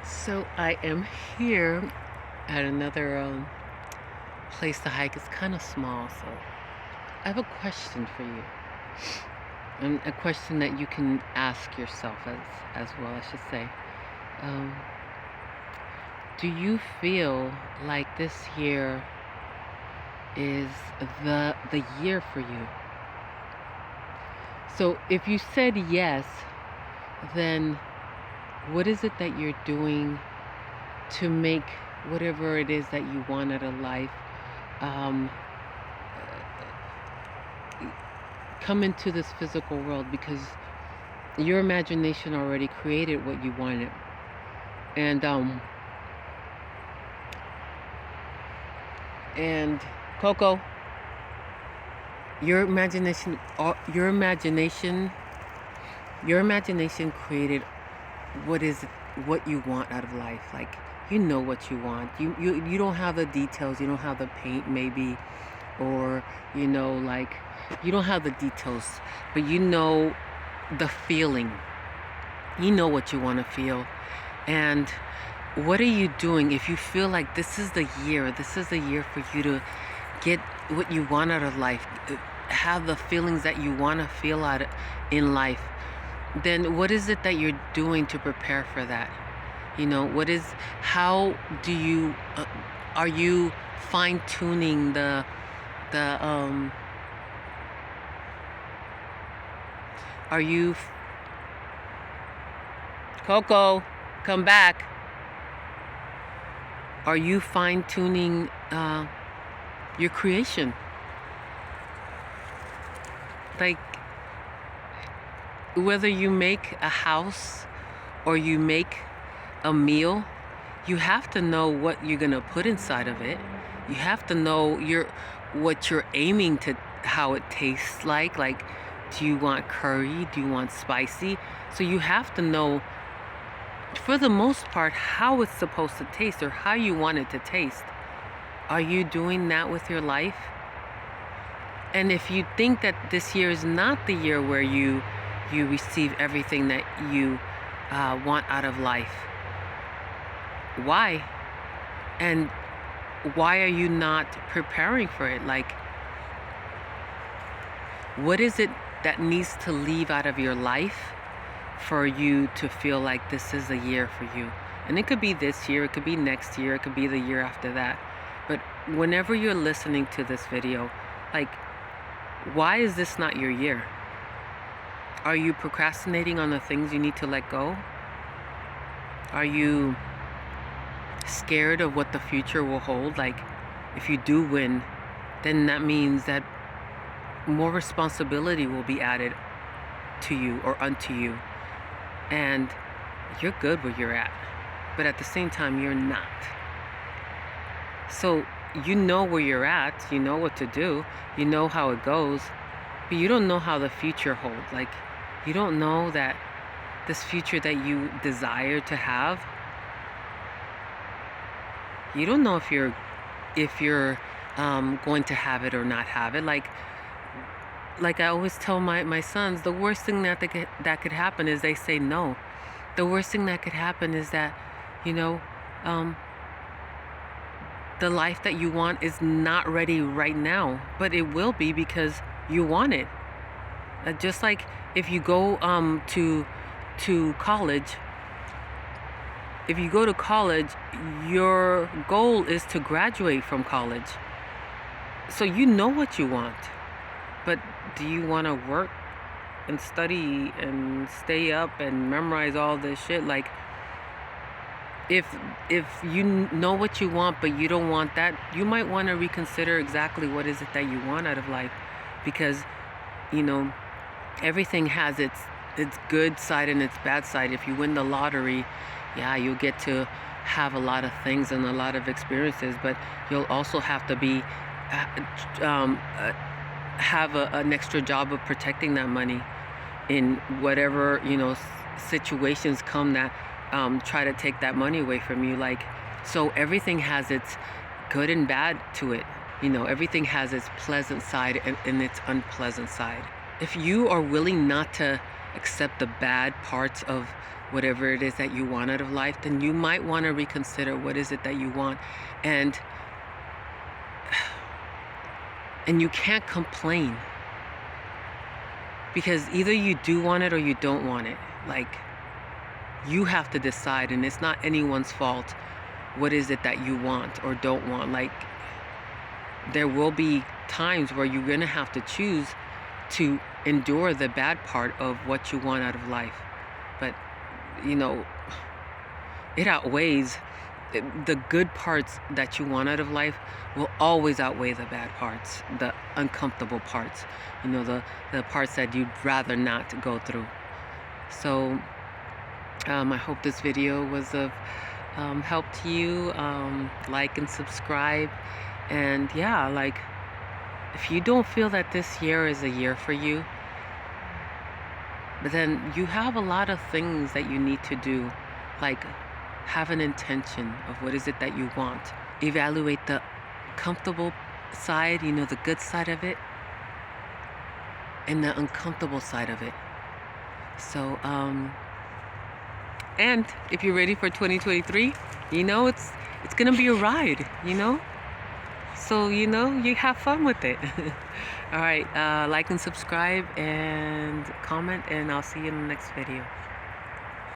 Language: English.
So I am here at another place to hike. It's kind of small, so I have a question for you, and a question that you can ask yourself as well. I should say. Um, do you feel like this year is the year for you? So if you said yes, then what is it that you're doing to make whatever it is that you want out of life um, come into this physical world? Because your imagination already created what you wanted, and and Coco, your imagination, your imagination created what you want out of life. Like, you know what you want. You don't have the details. You don't have the paint, maybe, or like, you don't have the details, but you know the feeling. You know what you want to feel. And what are you doing if you feel like this is the year? This is the year for you to get what you want out of life, have the feelings that you want to feel out in life. Then what is it that you're doing to prepare for that? How do you, are you fine tuning the are you, Coco, come back. Are you fine tuning your creation? Like, whether you make a house or you make a meal, you have to know what you're gonna put inside of it. You have to know what you're aiming to, how it tastes like. Like, do you want curry? Do you want spicy? So you have to know, for the most part, how it's supposed to taste, or how you want it to taste. Are you doing that with your life? And if you think that this year is not the year where you receive everything that you want out of life, why? And why are you not preparing for it? Like, what is it that needs to leave out of your life for you to feel like this is a year for you? And it could be this year, it could be next year, it could be the year after that. But whenever you're listening to this video, like, why is this not your year? Are you procrastinating on the things you need to let go? Are you scared of what the future will hold? Like, if you do win, then that means that more responsibility will be added to you or unto you. And you're good where you're at, but at the same time, you're not. So you know where you're at, you know what to do, you know how it goes, but you don't know how the future holds. Like, you don't know that this future that you desire to have, you don't know if you're going to have it or not have it. Like I always tell my sons, the worst thing that could happen is they say no. The worst thing that could happen is that, the life that you want is not ready right now, but it will be because you want it. Just like if you go to college. If you go to college, your goal is to graduate from college. So you know what you want. But do you want to work and study and stay up and memorize all this shit? Like, if you know what you want but you don't want that, you might want to reconsider exactly what is it that you want out of life. Because, everything has its good side and its bad side. If you win the lottery, yeah, you'll get to have a lot of things and a lot of experiences, but you'll also have to have an extra job of protecting that money in whatever situations come that try to take that money away from you. Like, so everything has its good and bad to it. Everything has its pleasant side and its unpleasant side. If you are willing not to accept the bad parts of whatever it is that you want out of life, then you might want to reconsider what is it that you want. And you can't complain, because either you do want it or you don't want it. Like, you have to decide, and it's not anyone's fault what is it that you want or don't want. Like, there will be times where you're gonna have to choose to endure the bad part of what you want out of life. But you know, it outweighs the good parts that you want out of life will always outweigh the bad parts, the uncomfortable parts, you know, the parts that you'd rather not go through. So I hope this video was of help to you. Like and subscribe. And yeah, like, if you don't feel that this year is a year for you, but then you have a lot of things that you need to do, like have an intention of what is it that you want. Evaluate the comfortable side, you know, the good side of it, and the uncomfortable side of it. So, and if you're ready for 2023, you know, it's gonna be a ride, you know? So, you know, you have fun with it. All right, like and subscribe and comment, and I'll see you in the next video.